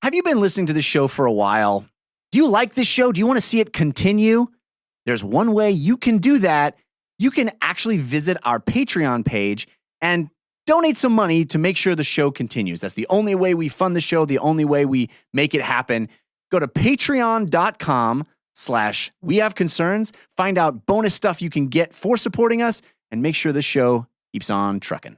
Have you been listening to this show for a while? Do you like this show? Do you want to see it continue? There's one way you can do that. You can actually visit our Patreon page and donate some money to make sure the show continues. That's the only way we fund the show, the only way we make it happen. Go to patreon.com/wehaveconcerns, find out bonus stuff you can get for supporting us, and make sure the show keeps on trucking.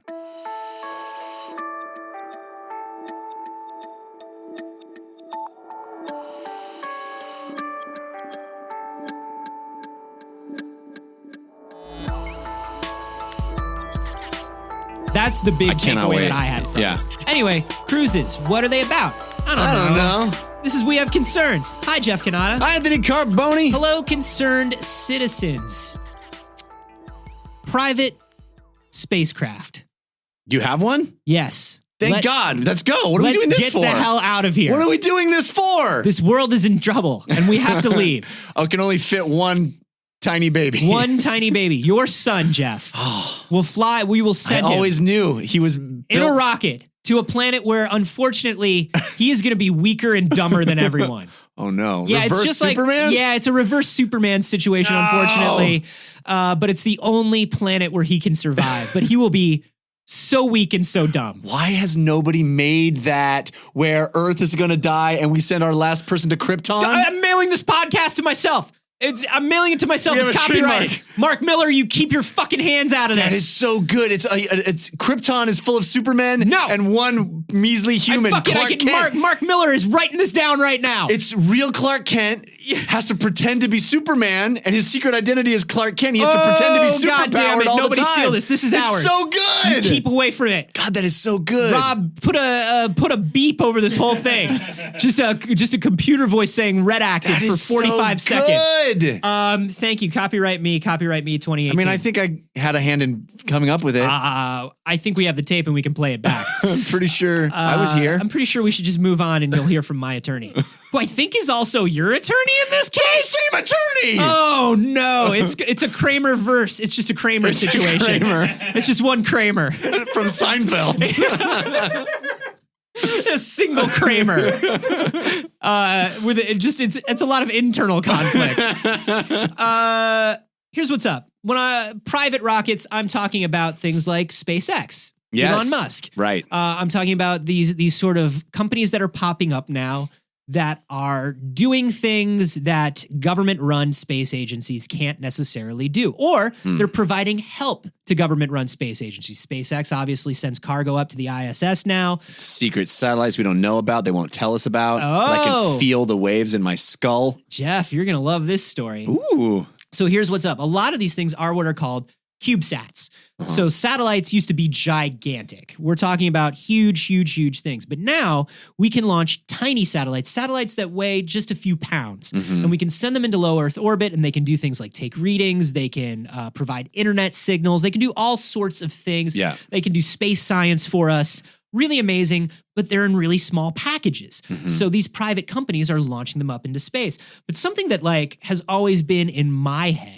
That's the big takeaway that I had from it. Anyway, cruises. What are they about? I don't know. This is We Have Concerns. Hi, Jeff Cannata. Hi, Anthony Carboni. Hello, concerned citizens. Private spacecraft. You have one? Yes. Thank God. Let's go. What are we doing this for? Let's get the hell out of here. What are we doing this for? This world is in trouble, and we have to leave. Oh, it can only fit one tiny baby. One tiny baby. Your son, Jeff, will fly. We will send him. I always knew he was in a rocket to a planet where, unfortunately, he is going to be weaker and dumber than everyone. Oh, no. Yeah, reverse it's just Superman? It's a reverse Superman situation, unfortunately. But it's the only planet where he can survive. But he will be so weak and so dumb. Why has nobody made that where Earth is going to die and we send our last person to Krypton? I'm mailing this podcast to myself. I'm mailing it to myself. We It's have a copyrighted. trademark. Mark Miller, you keep your fucking hands out of this. That is so good. It's Krypton is full of Supermen. No. And one measly human, Clark Kent. Mark Miller is writing this down right now. It's real Clark Kent has to pretend to be Superman, and his secret identity is Clark Kent. He has to pretend to be God damn superpowered it. all Nobody the time. steal this. This is ours. It's so good. You keep away from it. God, that is so good. Rob, put a beep over this whole thing. just a computer voice saying redacted That for is 45 so seconds. good. Thank you. Copyright me 2018. I mean, I think I had a hand in coming up with it. I think we have the tape and we can play it back. I'm pretty sure I was here. I'm pretty sure we should just move on and you'll hear from my attorney, who I think is also your attorney in this case. Same attorney. Oh no, it's a Kramer verse. It's just a Kramer situation. It's just one Kramer from Seinfeld. A single Kramer. With it's a lot of internal conflict. Here's what's up. When private rockets, I'm talking about things like SpaceX. Yes. Elon Musk. Right. I'm talking about these sort of companies that are popping up now that are doing things that government-run space agencies can't necessarily do, or they're providing help to government-run space agencies. SpaceX obviously sends cargo up to the ISS now. Secret satellites we don't know about, they won't tell us about. Oh. I can feel the waves in my skull. Jeff, you're going to love this story. Ooh. So here's what's up. A lot of these things are what are called CubeSats. So satellites used to be gigantic. We're talking about huge, huge, huge things. But now we can launch tiny satellites that weigh just a few pounds. And we can send them into low Earth orbit, and they can do things like take readings. They can provide internet signals. They can do all sorts of things. Yeah. They can do space science for us. Really amazing, but they're in really small packages. So these private companies are launching them up into space. But something that has always been in my head,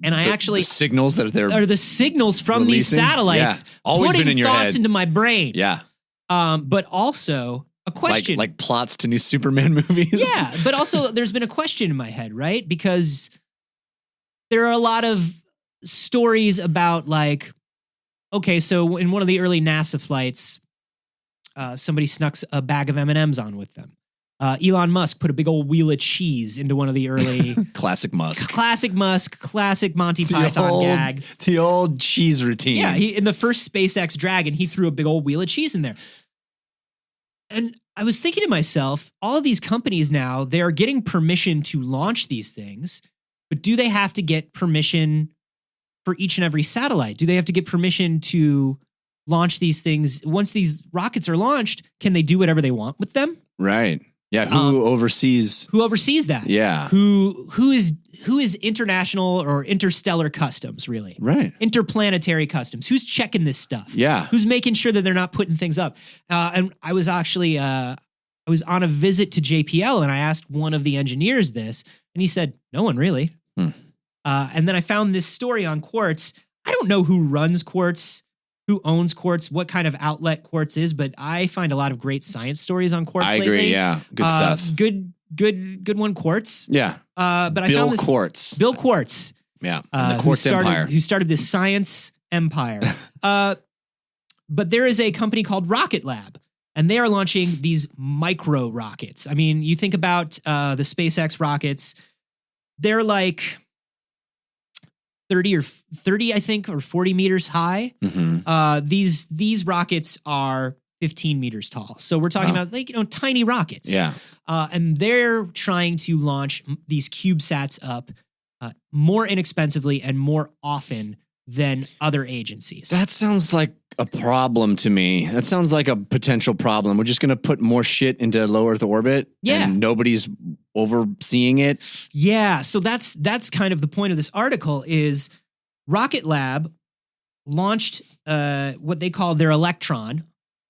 and the signals that are the signals from releasing? these satellites, always putting been in your thoughts head. into my brain. Yeah. But also a question. Like plots to new Superman movies. Yeah, but also there's been a question in my head, right? Because there are a lot of stories about okay, so in one of the early NASA flights, somebody snuck a bag of M&Ms on with them. Elon Musk put a big old wheel of cheese into one of the early... Classic Musk. Classic Monty Python gag. The old cheese routine. Yeah, in the first SpaceX Dragon, he threw a big old wheel of cheese in there. And I was thinking to myself, all of these companies now, they're getting permission to launch these things, but do they have to get permission for each and every satellite? Do they have to get permission to launch these things? Once these rockets are launched, can they do whatever they want with them? Right. Yeah, who oversees? Who oversees that? Yeah. Who is international or interstellar customs, really? Right. Interplanetary customs. Who's checking this stuff? Yeah. Who's making sure that they're not putting things up? And I was actually I was on a visit to JPL, and I asked one of the engineers this, and he said, no one really. And then I found this story on Quartz. I don't know who runs Quartz, who owns quartz, what kind of outlet quartz is, but I find a lot of great science stories on quartz I lately. agree. Yeah. Good stuff. Good one, quartz. Yeah. But I Bill found this Quartz. Bill Quartz. Yeah. And the Quartz Empire. Who started this science empire. But there is a company called Rocket Lab, and they are launching these micro rockets. I mean, you think about the SpaceX rockets, they're like 30, I think, or 40 meters high. Mm-hmm. These rockets are 15 meters tall. So we're talking about tiny rockets. Yeah. And they're trying to launch these CubeSats up more inexpensively and more often than other agencies. That sounds like a problem to me. That sounds like a potential problem. We're just going to put more shit into low Earth orbit. Yeah. And nobody's overseeing it. Yeah. So that's kind of the point of this article is Rocket Lab launched what they call their Electron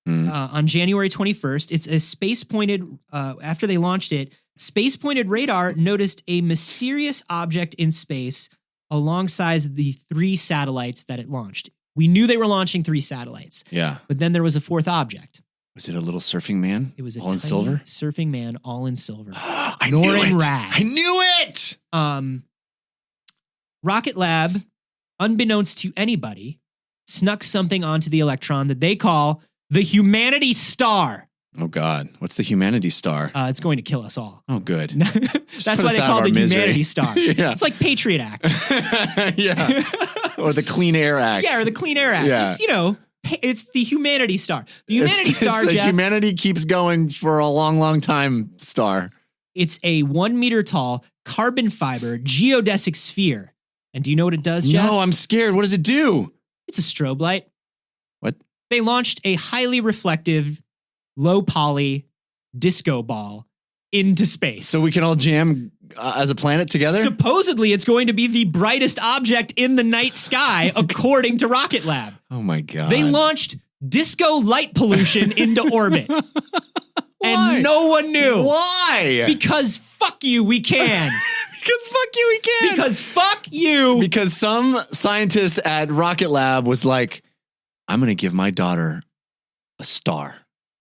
on January 21st. It's a space-pointed, after they launched it, space-pointed radar noticed a mysterious object in space alongside the 3 satellites that it launched. We knew they were launching 3 satellites. Yeah. But then there was a 4th object. Was it a little surfing man? It was a all in tiny silver? surfing man, all in silver. I Nor knew in it. rag. I knew it. Rocket Lab, unbeknownst to anybody, snuck something onto the Electron that they call the Humanity Star. Oh, God. What's the Humanity Star? It's going to kill us all. Oh, good. That's put why us they out call of it our the misery. Humanity Star. Yeah. It's like Patriot Act. Yeah. Or the Clean Air Act. Yeah, or the Clean Air Act. Yeah. It's, it's the Humanity Star. The Humanity Star, it's the Jeff, humanity keeps going for a long, long time star. it's a 1 meter tall carbon fiber geodesic sphere. And do you know what it does, Jeff? No, I'm scared. What does it do? It's a strobe light. What? They launched a highly reflective, low poly disco ball into space. So we can all jam as a planet together? Supposedly, it's going to be the brightest object in the night sky, according to Rocket Lab. Oh my God. They launched disco light pollution into orbit. Why? And no one knew. Why? Because fuck you, we can. Because fuck you, we can. Because fuck you. Because some scientist at Rocket Lab was like, I'm going to give my daughter a star.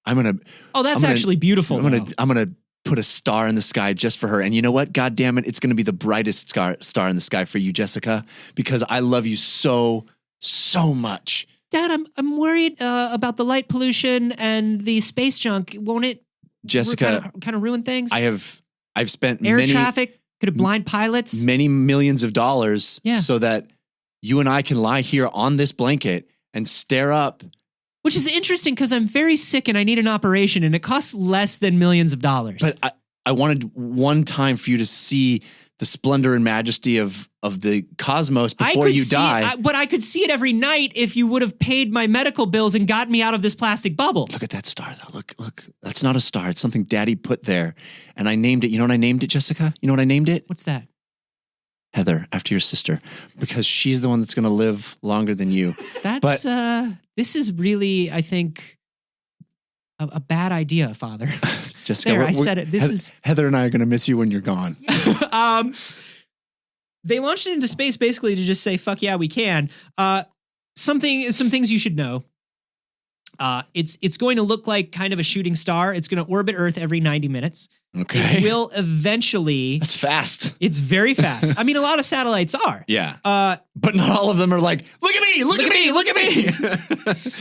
Oh, that's actually beautiful. I'm going to put a star in the sky just for her. And you know what? God damn it. It's going to be the brightest star in the sky for you, Jessica, because I love you so, so much. Dad, I'm worried about the light pollution and the space junk. Won't it, Jessica, kind of ruin things? I've spent Air traffic could have blind pilots. many millions of dollars Yeah. so that you and I can lie here on this blanket and stare up. Which is interesting because I'm very sick and I need an operation and it costs less than millions of dollars. But I wanted one time for you to see the splendor and majesty of the cosmos before you die. But I could see it every night if you would have paid my medical bills and got me out of this plastic bubble. Look at that star, though. Look. That's not a star. It's something Daddy put there. And I named it. You know what I named it, Jessica? You know what I named it? What's that? Heather, after your sister. Because she's the one that's going to live longer than you. This is really, I think, a bad idea, Father. Jessica, There, I said it. Heather and I are going to miss you when you're gone. They launched it into space basically to just say, fuck yeah, we can. Some things you should know. It's going to look like kind of a shooting star. It's going to orbit Earth every 90 minutes. Okay. It will eventually. That's fast. It's very fast. I mean, a lot of satellites are. Yeah. But not all of them are like, look at me, look at me.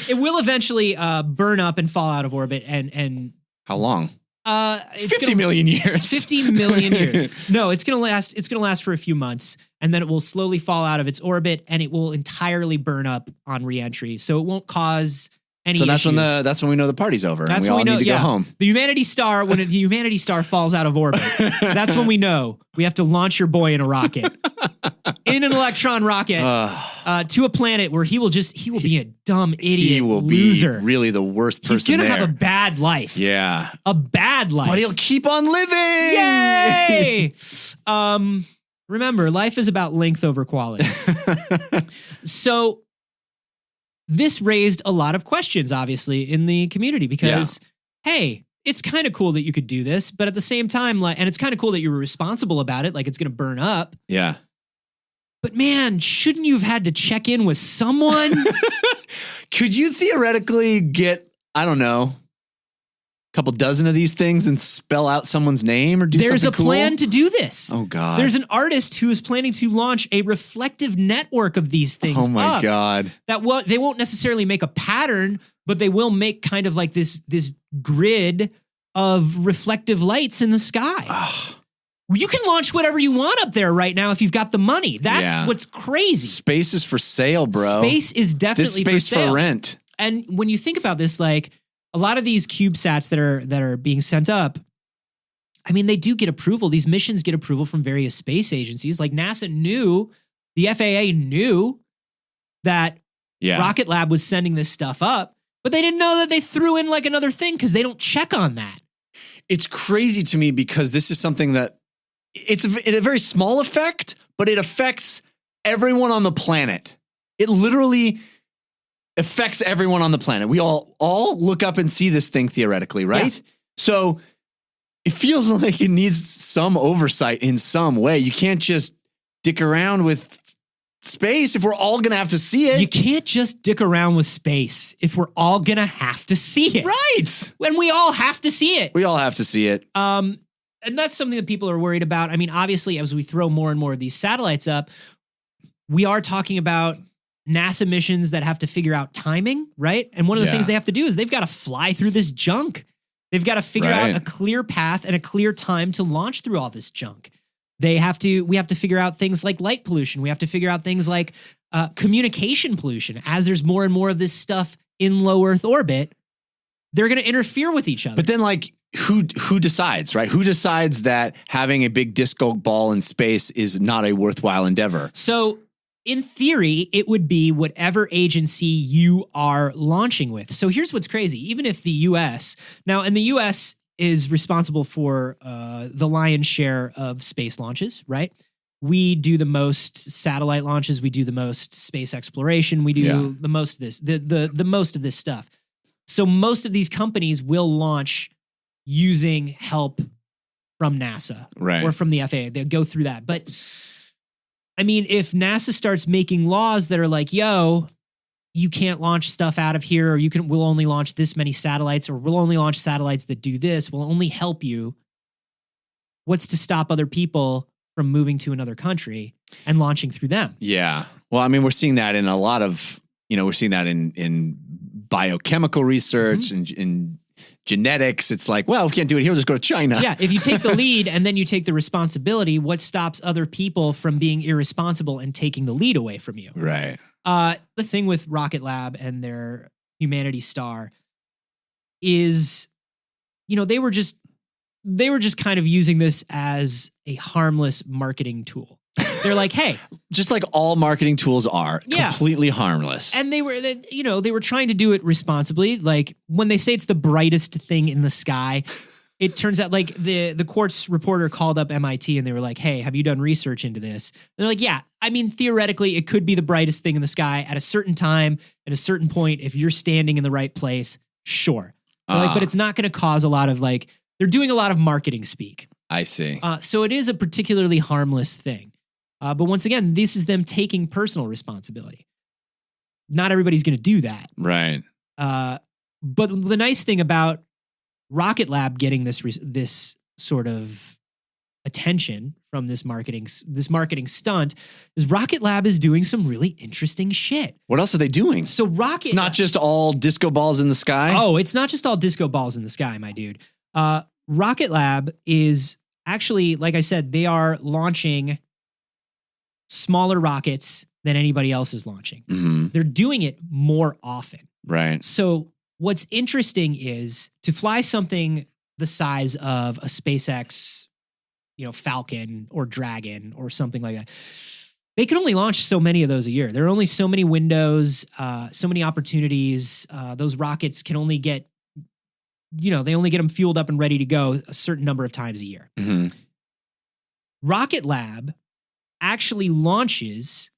It will eventually burn up and fall out of orbit. And How long? it's 50 million years. 50 million years. No, it's gonna last. It's gonna last for a few months, and then it will slowly fall out of its orbit, and it will entirely burn up on reentry. So it won't cause any. So that's issues. that's when we know the party's over. That's and we when all we know. need to go home. The Humanity Star. When the Humanity Star falls out of orbit, that's when we know we have to launch your boy in a rocket, in an Electron rocket, to a planet where he will be a dumb idiot. He will loser. be really the worst person. He's gonna there. have a bad life. Yeah. A bad life. But he'll keep on living. Yay! Remember, life is about length over quality. So this raised a lot of questions, obviously, in the community because, hey, it's kind of cool that you could do this, but at the same time, and it's kind of cool that you were responsible about it, like it's going to burn up. Yeah. But man, shouldn't you have had to check in with someone? Could you theoretically get, I don't know, a couple dozen of these things and spell out someone's name or do There's a something cool? plan to do this. Oh, God. There's an artist who is planning to launch a reflective network of these things. Oh, my God. That they won't necessarily make a pattern, but they will make kind of like this grid of reflective lights in the sky. You can launch whatever you want up there right now if you've got the money. That's what's crazy. Space is for sale, bro. Space is definitely this space for sale. for rent. And when you think about this, like a lot of these CubeSats that are being sent up, I mean, they do get approval. These missions get approval from various space agencies. Like NASA knew, the FAA knew that Rocket Lab was sending this stuff up, but they didn't know that they threw in like another thing because they don't check on that. It's crazy to me because this is something that it's a very small effect, but it affects everyone on the planet. It literally affects everyone on the planet. We all look up and see this thing theoretically, right? Yeah. So it feels like it needs some oversight in some way. You can't just dick around with space if we're all going to have to see it. You can't just dick around with space if we're all going to have to see it. Right. When we all have to see it. We all have to see it. And that's something that people are worried about. I mean, obviously, as we throw more and more of these satellites up, we are talking about NASA missions that have to figure out timing, right? And one of the things they have to do is they've got to fly through this junk. They've got to figure out a clear path and a clear time to launch through all this junk. We have to figure out things like light pollution. We have to figure out things like communication pollution. As there's more and more of this stuff in low Earth orbit, they're going to interfere with each other. But then, like, who decides, right? Who decides that having a big disco ball in space is not a worthwhile endeavor? So, in theory, it would be whatever agency you are launching with. So here's what's crazy. Even if the U.S. and the U.S. is responsible for the lion's share of space launches, right? We do the most satellite launches. We do the most space exploration. We do the most of this, the most of this stuff. So most of these companies will launch using help from NASA or from the FAA. They'll go through that. But I mean, if NASA starts making laws that are like, yo, you can't launch stuff out of here, or we'll only launch this many satellites, or we'll only launch satellites that do this, we'll only help you. What's to stop other people from moving to another country and launching through them? Yeah. Well, I mean, we're seeing that in a lot of, we're seeing that in biochemical research and in genetics. It's like, well, if we can't do it here, we'll just go to China. Yeah. If you take the lead and then you take the responsibility, what stops other people from being irresponsible and taking the lead away from you? Right. The thing with Rocket Lab and their Humanity Star is, they were just kind of using this as a harmless marketing tool. They're like, hey, just like all marketing tools are, completely harmless. And they were trying to do it responsibly. Like when they say it's the brightest thing in the sky, it turns out like the Quartz reporter called up MIT and they were like, hey, have you done research into this? And they're like, yeah, I mean, theoretically, it could be the brightest thing in the sky at a certain time, at a certain point, if you're standing in the right place, sure. Like, but it's not going to cause a lot of they're doing a lot of marketing speak. I see. So it is a particularly harmless thing. But once again, this is them taking personal responsibility. Not everybody's going to do that. Right. But the nice thing about Rocket Lab getting this sort of attention from this marketing stunt is Rocket Lab is doing some really interesting shit. What else are they doing? So it's not just all disco balls in the sky. Oh, it's not just all disco balls in the sky, my dude. Rocket Lab is actually, like I said, they are launching smaller rockets than anybody else is launching. Mm-hmm. They're doing it more often. Right. So what's interesting is to fly something the size of a SpaceX, Falcon or Dragon or something like that. They can only launch so many of those a year. There are only so many windows, so many opportunities. Those rockets can only get, they only get them fueled up and ready to go a certain number of times a year. Mm-hmm. Rocket Lab actually launches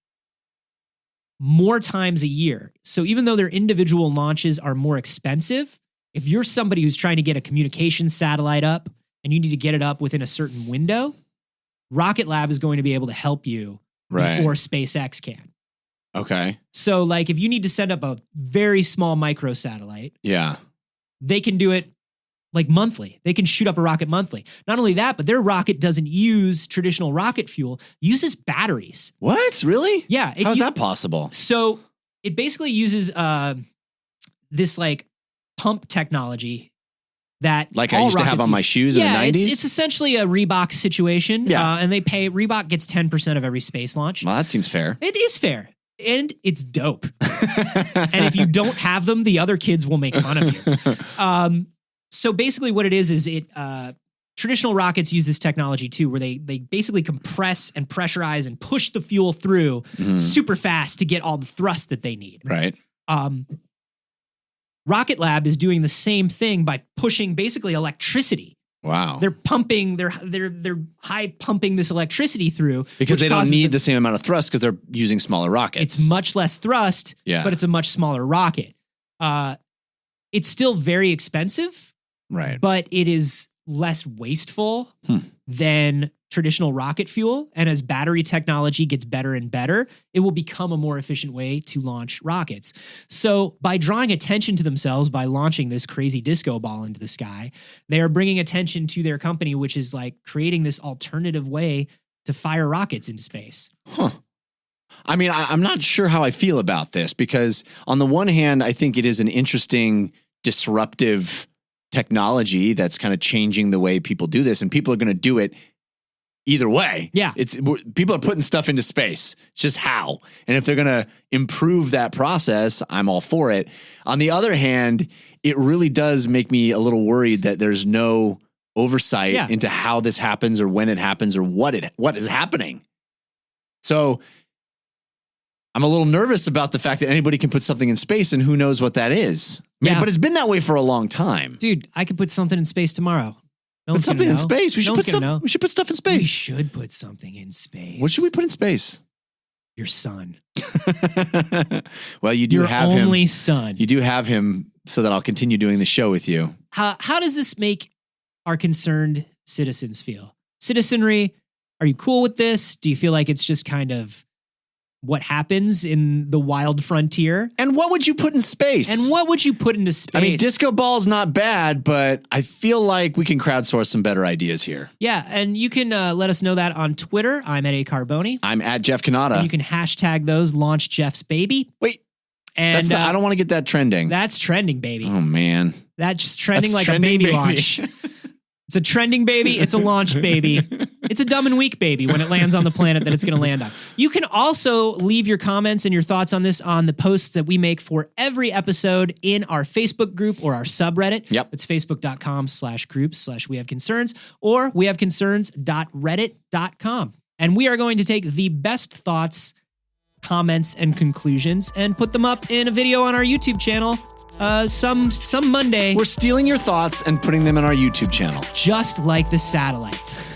more times a year. So even though their individual launches are more expensive, if you're somebody who's trying to get a communications satellite up and you need to get it up within a certain window, Rocket Lab is going to be able to help you before SpaceX can. Okay. So like if you need to send up a very small microsatellite, Yeah. they can do it like monthly. They can shoot up a rocket monthly. Not only that, but their rocket doesn't use traditional rocket fuel, it uses batteries. What? Really? Yeah. How's that possible? So it basically uses this like pump technology that Like I all used to have rockets on my use. shoes in the 90s? It's essentially a Reebok situation. Yeah. And Reebok gets 10% of every space launch. Well, that seems fair. It is fair. And it's dope. And if you don't have them, the other kids will make fun of you. So basically what it is traditional rockets use this technology too, where they basically compress and pressurize and push the fuel through super fast to get all the thrust that they need. Right. Rocket Lab is doing the same thing by pushing basically electricity. Wow. They're pumping, they're high pumping this electricity through. Because they don't need the same amount of thrust because they're using smaller rockets. It's much less thrust, but it's a much smaller rocket. It's still very expensive, right? But it is less wasteful than traditional rocket fuel. And as battery technology gets better and better, it will become a more efficient way to launch rockets. So by drawing attention to themselves, by launching this crazy disco ball into the sky, they are bringing attention to their company, which is like creating this alternative way to fire rockets into space. Huh. I mean, I'm not sure how I feel about this because on the one hand, I think it is an interesting, disruptive technology that's kind of changing the way people do this, and people are going to do it either way. Yeah. People are putting stuff into space. It's just how. And if they're going to improve that process, I'm all for it. On the other hand, it really does make me a little worried that there's no oversight into how this happens or when it happens or what is happening. So I'm a little nervous about the fact that anybody can put something in space and who knows what that is. But it's been that way for a long time. Dude, I could put something in space tomorrow. Put something in space. We should put stuff in space. We should put something in space. What should we put in space? Your son. Well, you do Your have him. Your only son. You do have him so that I'll continue doing the show with you. How does this make our concerned citizens feel? Citizenry, are you cool with this? Do you feel like it's just kind of what happens in the wild frontier? And what would you put in space? And what would you put into space? I mean, disco ball's not bad, but I feel like we can crowdsource some better ideas here. Yeah, and you can let us know that on Twitter. I'm at A Carboni. I'm at Jeff Canada. And you can hashtag those, launch Jeff's baby. Wait, and I don't want to get that trending. That's trending, baby. Oh, man. That's trending like a baby launch. It's a trending baby. It's a launched baby. It's a dumb and weak baby when it lands on the planet that it's going to land on. You can also leave your comments and your thoughts on this on the posts that we make for every episode in our Facebook group or our subreddit. Yep. It's facebook.com/groups/wehaveconcerns or wehaveconcerns.reddit.com. And we are going to take the best thoughts, comments, and conclusions and put them up in a video on our YouTube channel some Monday. We're stealing your thoughts and putting them in our YouTube channel. Just like the satellites.